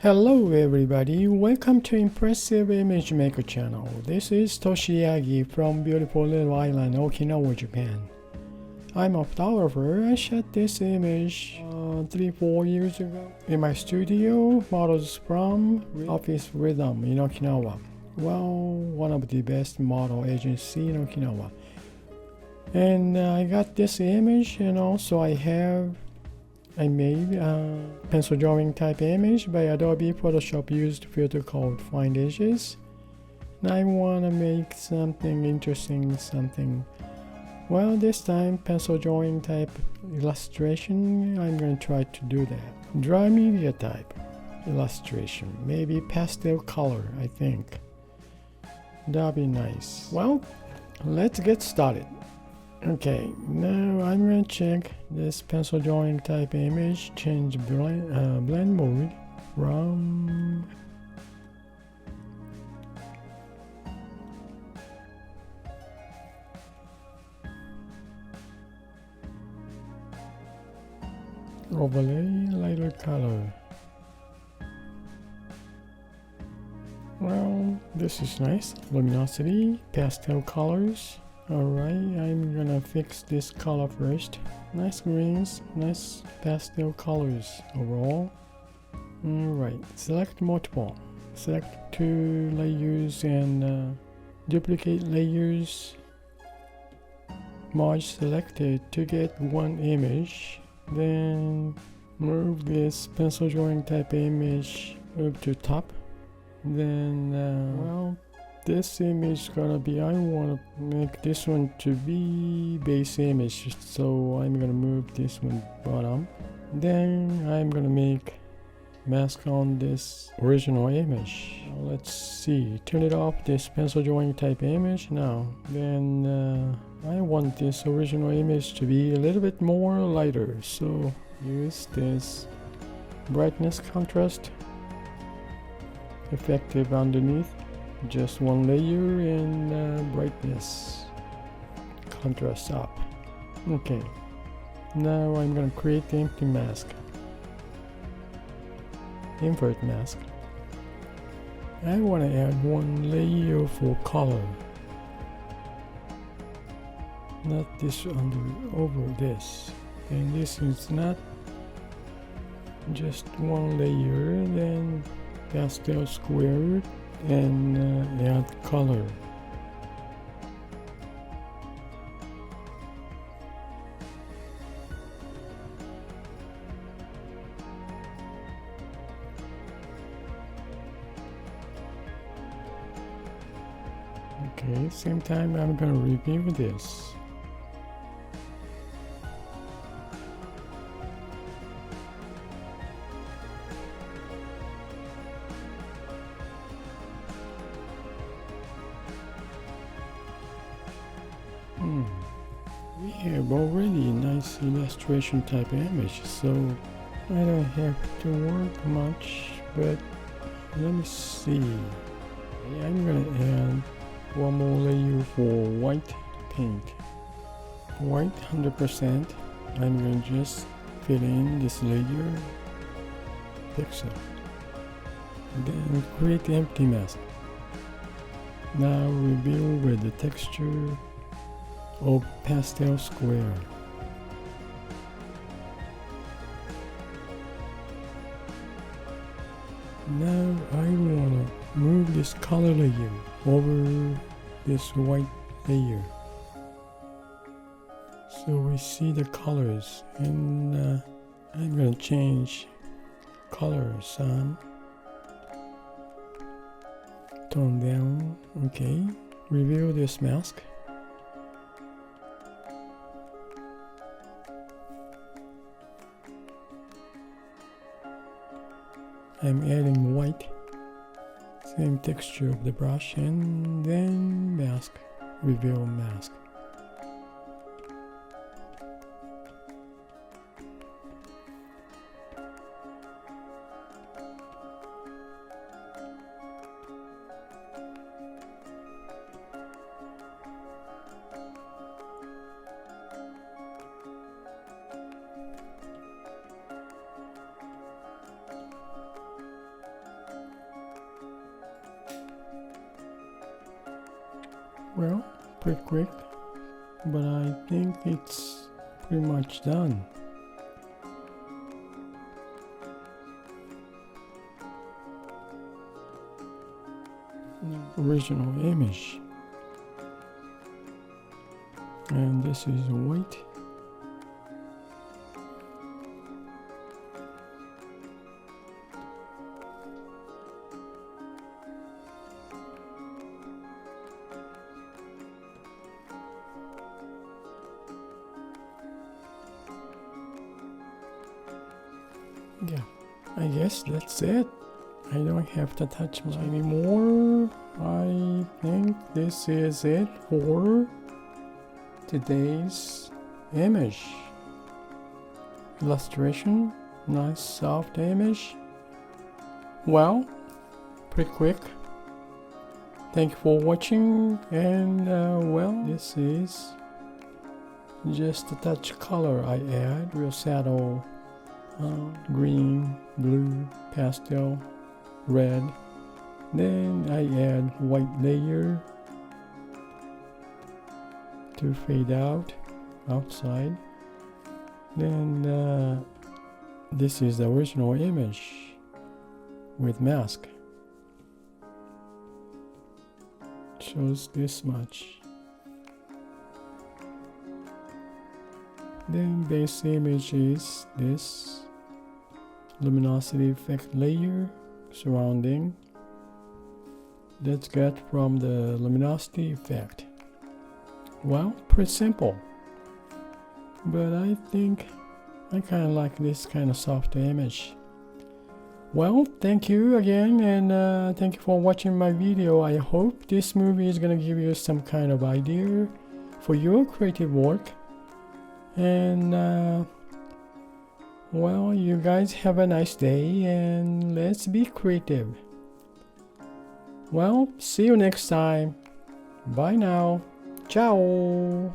Hello everybody, welcome to Impressive Image Maker channel. This is Toshi Yagi from beautiful little island Okinawa, Japan. I'm a photographer. I shot this image 3-4 years ago in my studio, models from Office Rhythm in Okinawa. Well, one of the best model agency in Okinawa. And I got this image, and also I made a pencil drawing type image by Adobe Photoshop used filter called Find Edges. And I want to make something interesting, well, this time pencil drawing type illustration. I'm going to try to do that. Dry media type illustration, maybe pastel color, I think. That'll be nice. Well, let's get started. Okay, now I'm going to check this pencil drawing type image, change blend mode from overlay lighter color. Well, this is nice. Luminosity, pastel colors. Alright, I'm gonna fix this color first. Nice greens, nice pastel colors overall. Alright, select multiple. Select 2 layers and duplicate layers. Merge selected to get one image. Then move this pencil drawing type image up to top. Then, well, this image is gonna be, I want to make this one to be base image, so I'm gonna move this one bottom. Then I'm gonna make mask on this original image. Let's see, turn it off, this pencil drawing type image now. Then I want this original image to be a little bit more lighter, so use this brightness contrast effective underneath. Just one layer and brightness contrast up. Okay, now I'm gonna create the empty mask, invert mask. I want to add one layer for color, not this over this, and this is not just one layer. Then pastel squared and add color. Okay, same time I'm gonna review this. We have already a nice illustration type image, so I don't have to work much, but let me see. I'm gonna add one more layer for white paint. White 100%. I'm gonna just fill in this layer, pixel. Then create the empty mask. Now reveal with the texture of pastel square. Now I want to move this color layer over this white layer, so we see the colors. And I'm going to change colors on, tone down. Okay, reveal this mask. I'm adding white, same texture of the brush, and then mask, reveal mask. Well, pretty quick, but I think it's pretty much done. Original image, and this is white. Yeah, I guess that's it. I don't have to touch much anymore. I think this is it for today's image. Illustration, nice soft image. Well, pretty quick. Thank you for watching, and well, this is just a touch color I add. Real saddle, green, blue, pastel, red. Then I add white layer to fade out outside. Then this is the original image with mask. Shows this much. Then base image is this luminosity effect layer surrounding. That's got from the luminosity effect. Well, pretty simple, but I think I kind of like this kind of soft image. Well, thank you again, and thank you for watching my video. I hope this movie is gonna give you some kind of idea for your creative work. And well, you guys have a nice day, and let's be creative. Well, see you next time. Bye now. Ciao.